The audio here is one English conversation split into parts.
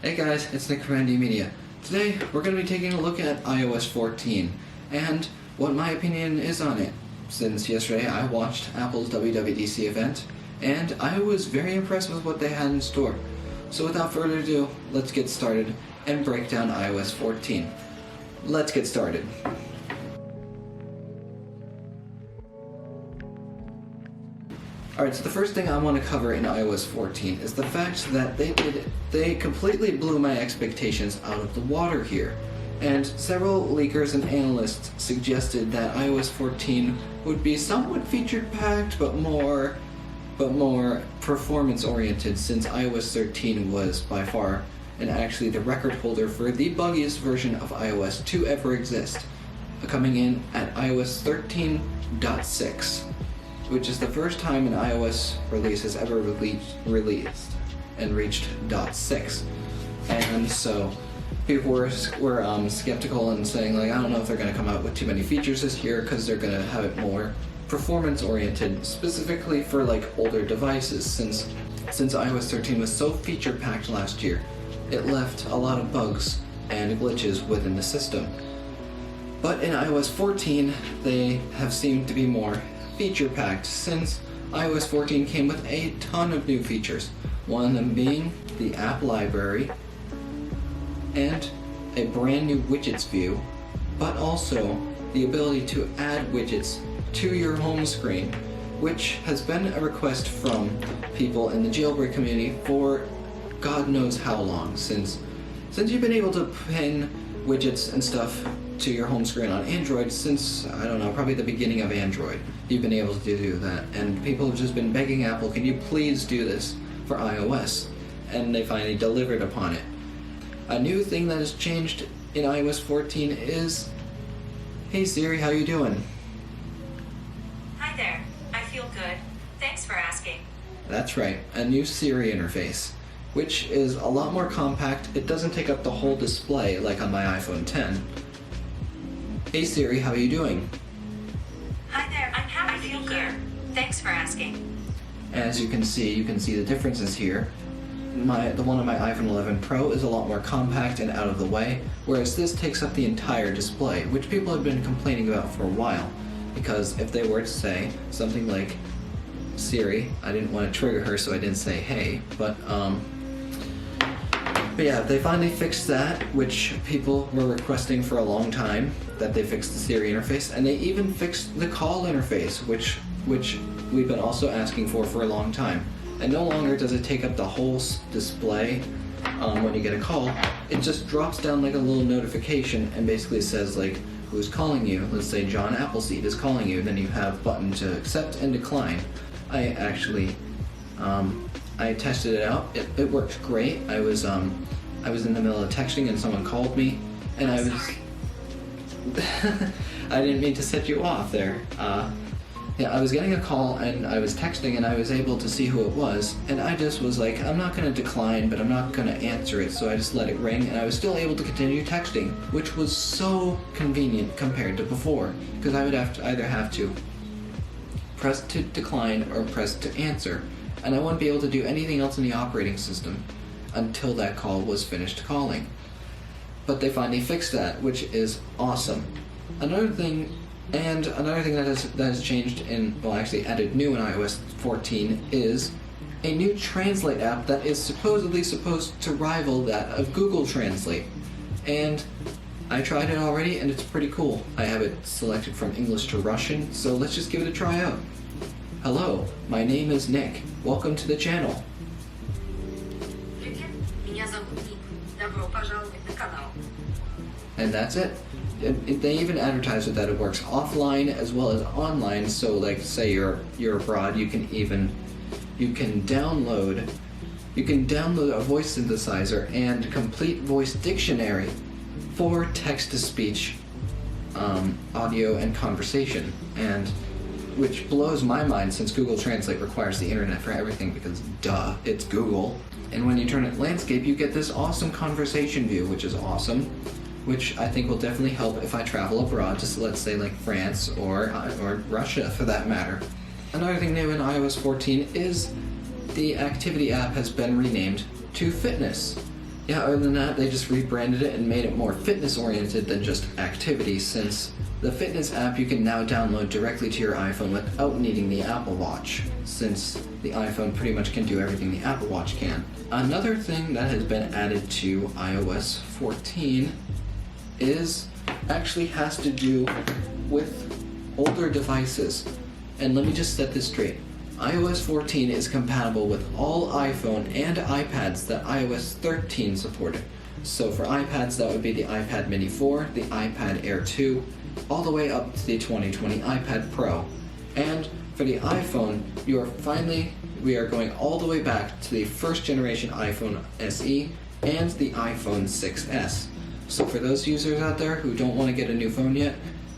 Hey guys, it's Nick from ND Media. Today, we're going to be taking a look at iOS 14 and what my opinion is on it. Since yesterday I watched Apple's WWDC event and I was very impressed with what they had in store. So without further ado, let's get started and break down iOS 14. Let's get started. Alright, so the first thing I want to cover in iOS 14 is the fact that they completely blew my expectations out of the water here. And several leakers and analysts suggested that iOS 14 would be somewhat feature-packed, but more performance-oriented, since iOS 13 was by far and actually the record holder for the buggiest version of iOS to ever exist, coming in at iOS 13.6. which is the first time an iOS release has ever released and reached .6. And so people were skeptical and saying, like, I don't know if they're going to come out with too many features this year because they're going to have it more performance-oriented, specifically for like older devices, since iOS 13 was so feature-packed last year, it left a lot of bugs and glitches within the system. But in iOS 14, they have seemed to be more feature-packed, since iOS 14 came with a ton of new features, one of them being the app library and a brand new widgets view, but also the ability to add widgets to your home screen, which has been a request from people in the jailbreak community for God knows how long, since you've been able to pin widgets and stuff to your home screen on Android since, I don't know, probably the beginning of Android. You've been able to do that, and people have just been begging Apple, can you please do this for iOS? And they finally delivered upon it. A new thing that has changed in iOS 14 is, hey Siri, how you doing? Hi there, I feel good. Thanks for asking. That's right, a new Siri interface, which is a lot more compact. It doesn't take up the whole display like on my iPhone 10. Hey Siri, how are you doing? Hi there, I'm happy to be here. Thanks for asking. As you can see the differences here. The one on my iPhone 11 Pro is a lot more compact and out of the way, whereas this takes up the entire display, which people have been complaining about for a while. Because if they were to say something like, Siri, I didn't want to trigger her so I didn't say hey, but yeah, they finally fixed that, which people were requesting for a long time, that they fixed the Siri interface, and they even fixed the call interface, which we've been also asking for a long time. And no longer does it take up the whole display when you get a call. It just drops down like a little notification and basically says like, who's calling you? Let's say John Appleseed is calling you, then you have a button to accept and decline. I actually I tested it out. It worked great. I was in the middle of texting and someone called me, and I didn't mean to set you off there. Yeah, I was getting a call and I was texting and I was able to see who it was, and I just was like, I'm not going to decline, but I'm not going to answer it, so I just let it ring, and I was still able to continue texting, which was so convenient compared to before, because I would either have to press to decline or press to answer, and I wouldn't be able to do anything else in the operating system until that call was finished calling. But they finally fixed that, which is awesome. Another thing that has changed actually added new in iOS 14 is a new Translate app that is supposedly supposed to rival that of Google Translate. And I tried it already and it's pretty cool. I have it selected from English to Russian, so let's just give it a try out. Hello, my name is Nick. Welcome to the channel. And that's it. They even advertise that it works offline as well as online. So, like, say you're abroad, you can download a voice synthesizer and complete voice dictionary for text-to-speech, audio, and conversation, and which blows my mind since Google Translate requires the internet for everything because, duh, it's Google. And when you turn it landscape, you get this awesome conversation view, which is awesome, which I think will definitely help if I travel abroad, just let's say like France or Russia for that matter. Another thing new in iOS 14 is the Activity app has been renamed to Fitness. Yeah, other than that, they just rebranded it and made it more fitness-oriented than just activity, since the fitness app you can now download directly to your iPhone without needing the Apple Watch, since the iPhone pretty much can do everything the Apple Watch can. Another thing that has been added to iOS 14 has to do with older devices. And let me just set this straight. iOS 14 is compatible with all iPhone and iPads that iOS 13 supported. So for iPads, that would be the iPad Mini 4, the iPad Air 2, all the way up to the 2020 iPad Pro. And for the iPhone, we are going all the way back to the first generation iPhone SE and the iPhone 6S. So for those users out there who don't want to get a new phone yet,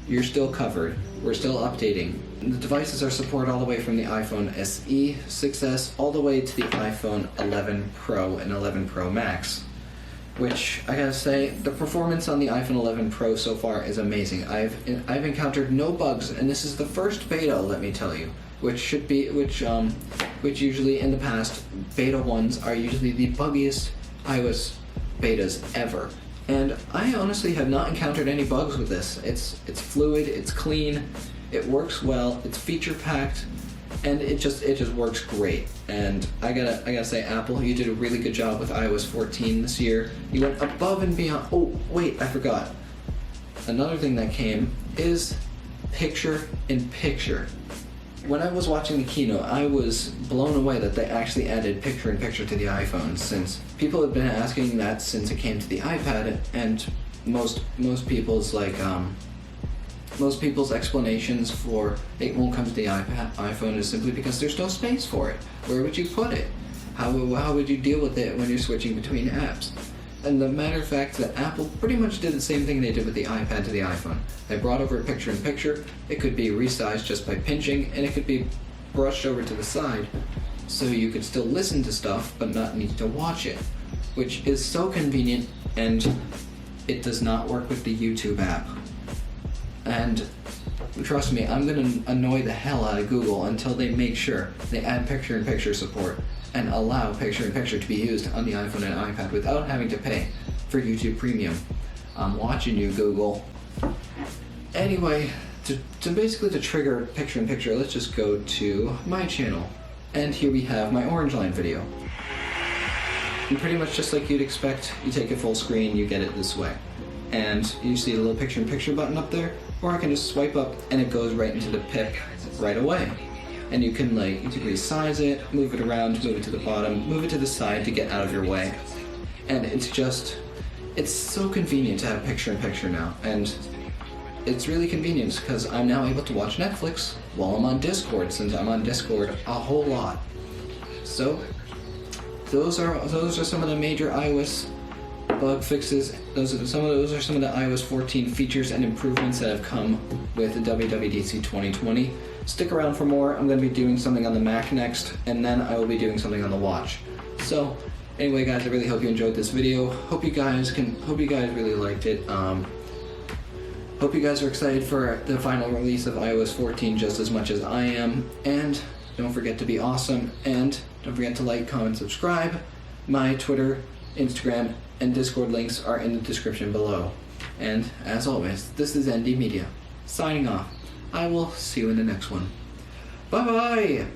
you're still covered. We're still updating. The devices are supported all the way from the iPhone SE, 6S, all the way to the iPhone 11 Pro and 11 Pro Max. Which, I gotta say, the performance on the iPhone 11 Pro so far is amazing. I've encountered no bugs, and this is the first beta, let me tell you. Which usually in the past, beta 1s are usually the buggiest iOS betas ever. And I honestly have not encountered any bugs with this. It's fluid, it's clean, it works well, it's feature packed, and it just works great. And I gotta say, Apple, you did a really good job with iOS 14 this year. You went above and beyond. Oh wait, I forgot. Another thing that came is picture-in-picture. When I was watching the keynote, I was blown away that they actually added picture-in-picture to the iPhone, since people have been asking that since it came to the iPad, and most people's explanations for it won't come to the iPhone is simply because there's no space for it. Where would you put it? How would you deal with it when you're switching between apps? And the matter of fact that Apple pretty much did the same thing they did with the iPad to the iPhone. They brought over a picture-in-picture. It could be resized just by pinching, and it could be brushed over to the side, so you could still listen to stuff but not need to watch it, which is so convenient. And it does not work with the YouTube app. And trust me, I'm going to annoy the hell out of Google until they make sure they add picture-in-picture support and allow picture-in-picture to be used on the iPhone and iPad without having to pay for YouTube Premium. I'm watching you, Google. Anyway, to trigger picture-in-picture, let's just go to my channel. And here we have my orange line video. And pretty much just like you'd expect, you take it full screen, you get it this way. And you see the little picture-in-picture button up there, or I can just swipe up and it goes right into the PIP right away. And you can resize it, move it around, move it to the bottom, move it to the side to get out of your way. And it's so convenient to have picture-in-picture now. And it's really convenient because I'm now able to watch Netflix while I'm on Discord, since I'm on Discord a whole lot. So those are some of the major iOS bug fixes. Those are some of the iOS 14 features and improvements that have come with the WWDC 2020. Stick around for more. I'm going to be doing something on the Mac next, and then I will be doing something on the Watch. So anyway, guys, I really hope you enjoyed this video. Hope you guys really liked it. Hope you guys are excited for the final release of iOS 14 just as much as I am. And don't forget to be awesome, and don't forget to like, comment, subscribe. My Twitter, Instagram, and Discord links are in the description below. And as always, this is ND Media, signing off. I will see you in the next one. Bye-bye!